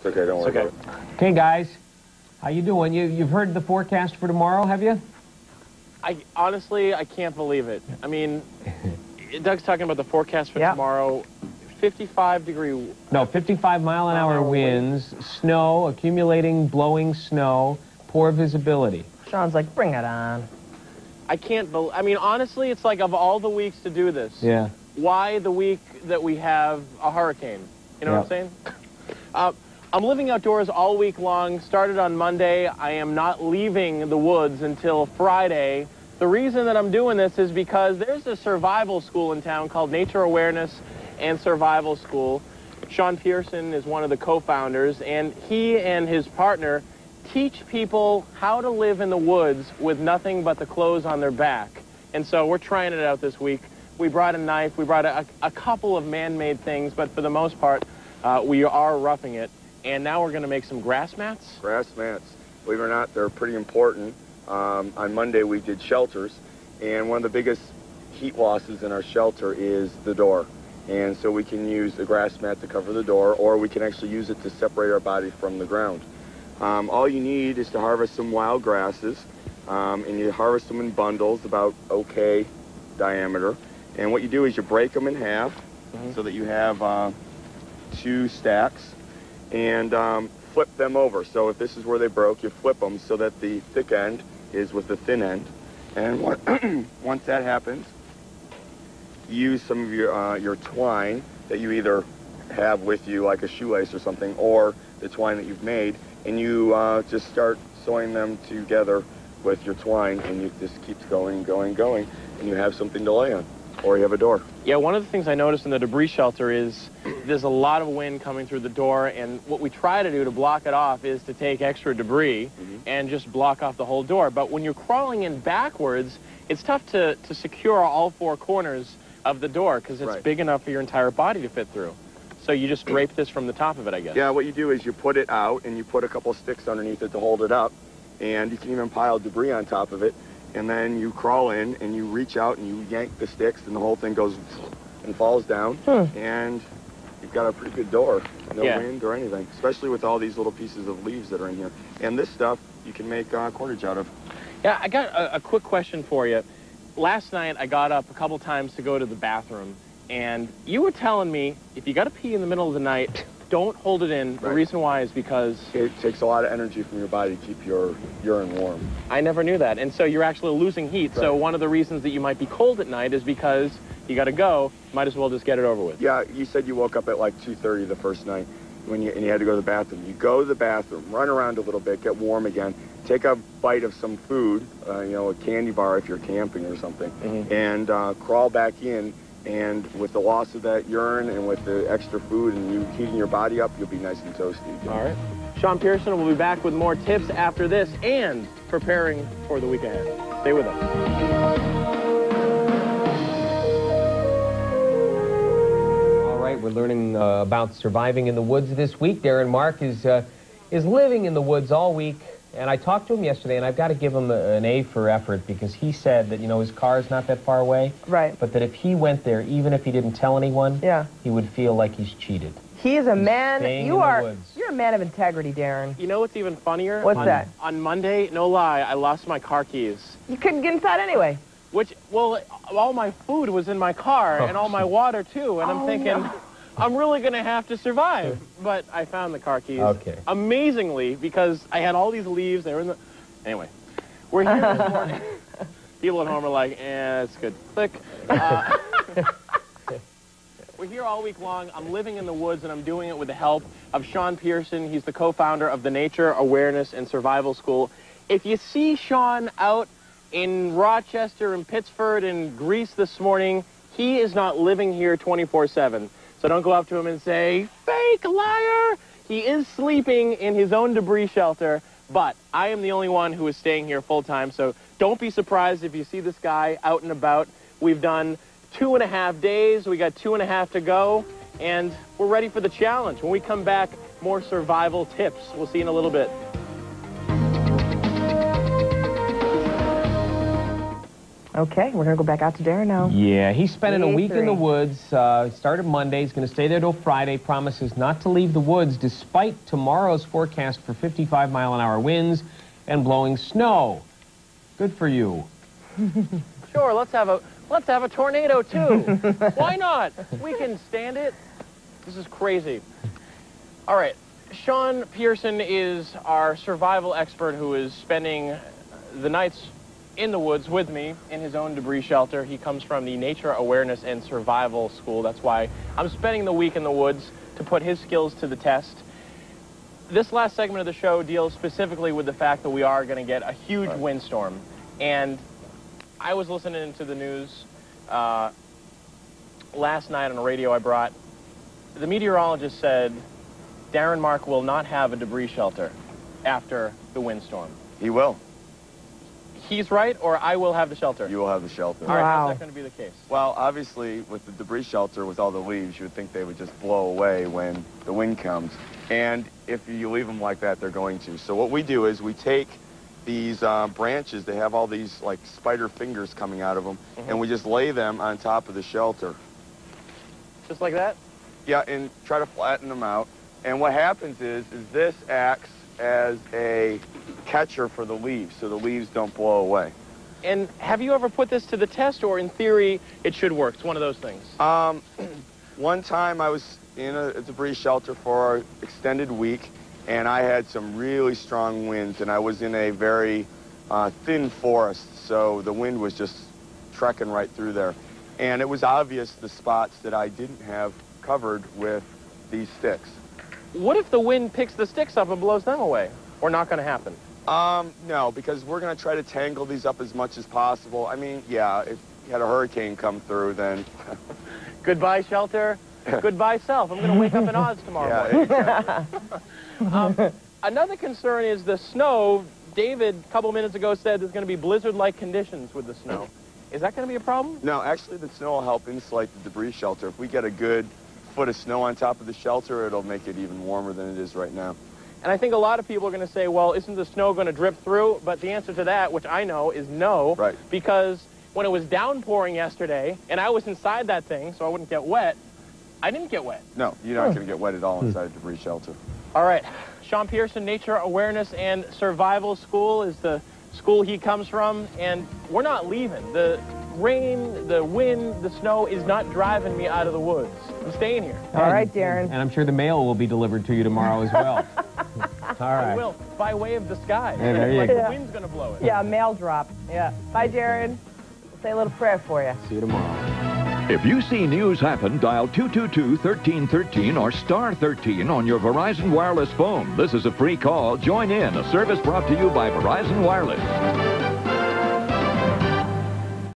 It's okay, don't worry about it. Okay, guys, how you doing? You've heard the forecast for tomorrow, have you? Honestly, I can't believe it. I mean, Doug's talking about the forecast for tomorrow. 55-degree... No, 55-mile-an-hour winds, snow, accumulating, blowing snow, poor visibility. Sean's like, bring it on. I can't believe... I mean, honestly, it's like of all the weeks to do this, yeah. Why the week that we have a hurricane? You know what I'm saying? I'm living outdoors all week long. Started on Monday. I am not leaving the woods until Friday. The reason that I'm doing this is because there's a survival school in town called Nature Awareness and Survival School. Sean Pearson is one of the co-founders, and he and his partner teach people how to live in the woods with nothing but the clothes on their back. And so we're trying it out this week. We brought a knife, we brought a couple of man-made things, but for the most part, we are roughing it. And now we're going to make some grass mats. Grass mats, believe it or not, they're pretty important. On Monday we did shelters, and one of the biggest heat losses in our shelter is the door. And so we can use the grass mat to cover the door, or we can actually use it to separate our body from the ground. All you need is to harvest some wild grasses, and you harvest them in bundles about okay diameter. And what you do is you break them in half so that you have 2 stacks, and flip them over. So if this is where they broke, you flip them so that the thick end is with the thin end. And once that happens, you use some of your twine that you either have with you, like a shoelace or something, or the twine that you've made, and you just start sewing them together with your twine, and you just keeps going, and you have something to lay on. Or you have a door. Yeah, one of the things I noticed in the debris shelter is there's a lot of wind coming through the door, and what we try to do to block it off is to take extra debris and just block off the whole door. But when you're crawling in backwards, it's tough to secure all 4 corners of the door because it's big enough for your entire body to fit through. So you just drape this from the top of it, I guess. Yeah, what you do is you put it out, and you put a couple sticks underneath it to hold it up, and you can even pile debris on top of it. And then you crawl in, and you reach out, and you yank the sticks, and the whole thing goes and falls down. And you've got a pretty good door. No wind or anything, especially with all these little pieces of leaves that are in here. And this stuff you can make cordage out of. Yeah, I got a quick question for you. Last night, I got up a couple times to go to the bathroom, and you were telling me if you got to pee in the middle of the night, don't hold it in. The reason why is because... it takes a lot of energy from your body to keep your urine warm. I never knew that. And so you're actually losing heat. So one of the reasons that you might be cold at night is because you got to go. Might as well just get it over with. Yeah, you said you woke up at like 2:30 the first night and you had to go to the bathroom. You go to the bathroom, run around a little bit, get warm again, take a bite of some food, you know, a candy bar if you're camping or something, and crawl back in. And with the loss of that urine and with the extra food and you heating your body up, you'll be nice and toasty again. All right. Sean Pearson will be back with more tips after this and preparing for the week ahead. Stay with us. All right, we're learning about surviving in the woods this week. Darren Mark is living in the woods all week. And I talked to him yesterday, and I've got to give him an A for effort because he said that, you know, his car is not that far away. Right. But that if he went there, even if he didn't tell anyone, he would feel like he's cheated. He is a man. You're a man of integrity, Darren. You know what's even funnier? What's that? On Monday, no lie, I lost my car keys. You couldn't get inside anyway. Well, all my food was in my car and all my water, too. And I'm thinking... No. I'm really going to have to survive. But I found the car keys. Okay. Amazingly, because I had all these leaves. They were in the... Anyway, we're here this morning. People at home are like, that's good. Click. We're here all week long. I'm living in the woods, and I'm doing it with the help of Sean Pearson. He's the co-founder of the Nature Awareness and Survival School. If you see Sean out in Rochester and Pittsford and Greece this morning, he is not living here 24/7. So don't go up to him and say, fake liar. He is sleeping in his own debris shelter, but I am the only one who is staying here full time. So don't be surprised if you see this guy out and about. We've done 2.5 days. We got 2.5 to go, and we're ready for the challenge. When we come back, more survival tips. We'll see you in a little bit. Okay, we're going to go back out to Darren now. Yeah, he's spending a week in the woods. Started Monday. He's going to stay there till Friday. Promises not to leave the woods despite tomorrow's forecast for 55-mile-an-hour winds and blowing snow. Good for you. Sure, let's have a tornado too. Why not? We can stand it. This is crazy. All right, Sean Pearson is our survival expert who is spending the nights in the woods with me in his own debris shelter. He comes from the Nature Awareness and Survival School. That's why I'm spending the week in the woods to put his skills to the test. This last segment of the show deals specifically with the fact that we are going to get a huge windstorm. And I was listening to the news last night on the radio I brought. The meteorologist said Darren Mark will not have a debris shelter after the windstorm. He will. He's right, or I will have the shelter? You will have the shelter. All right, how's that going to be the case? Well, obviously, with the debris shelter, with all the leaves, you would think they would just blow away when the wind comes. And if you leave them like that, they're going to. So what we do is we take these branches, they have all these, like, spider fingers coming out of them, and we just lay them on top of the shelter. Just like that? Yeah, and try to flatten them out. And what happens is this acts as a catcher for the leaves, so the leaves don't blow away. And have you ever put this to the test, or in theory, it should work? It's one of those things. One time I was in a debris shelter for an extended week, and I had some really strong winds, and I was in a very thin forest, so the wind was just trekking right through there. And it was obvious the spots that I didn't have covered with these sticks. What if the wind picks the sticks up and blows them away? Or not going to happen? No, because we're going to try to tangle these up as much as possible. I mean, yeah, if you had a hurricane come through, then... Goodbye, shelter. Goodbye, self. I'm going to wake up in Oz tomorrow morning. Exactly. Another concern is the snow. David, a couple minutes ago, said there's going to be blizzard-like conditions with the snow. Is that going to be a problem? No, actually, the snow will help insulate the debris shelter. If we get a good foot of snow on top of the shelter, it'll make it even warmer than it is right now. And I think a lot of people are going to say, well, isn't the snow going to drip through? But the answer to that, which I know, is no. Right. Because when it was downpouring yesterday, and I was inside that thing so I wouldn't get wet, I didn't get wet. No, you're not going to get wet at all inside a debris shelter. All right. Sean Pearson, Nature Awareness and Survival School is the school he comes from, and we're not leaving. The rain, the wind, the snow is not driving me out of the woods. I'm staying here. All right, Darren. And I'm sure the mail will be delivered to you tomorrow as well. All right. I will, by way of the sky. Yeah, there you like go. the wind's going to blow it. Yeah, mail drop. Yeah. Bye, Darren. We'll say a little prayer for you. See you tomorrow. If you see news happen, dial 222-1313 or star 13 on your Verizon Wireless phone. This is a free call. Join in. A service brought to you by Verizon Wireless.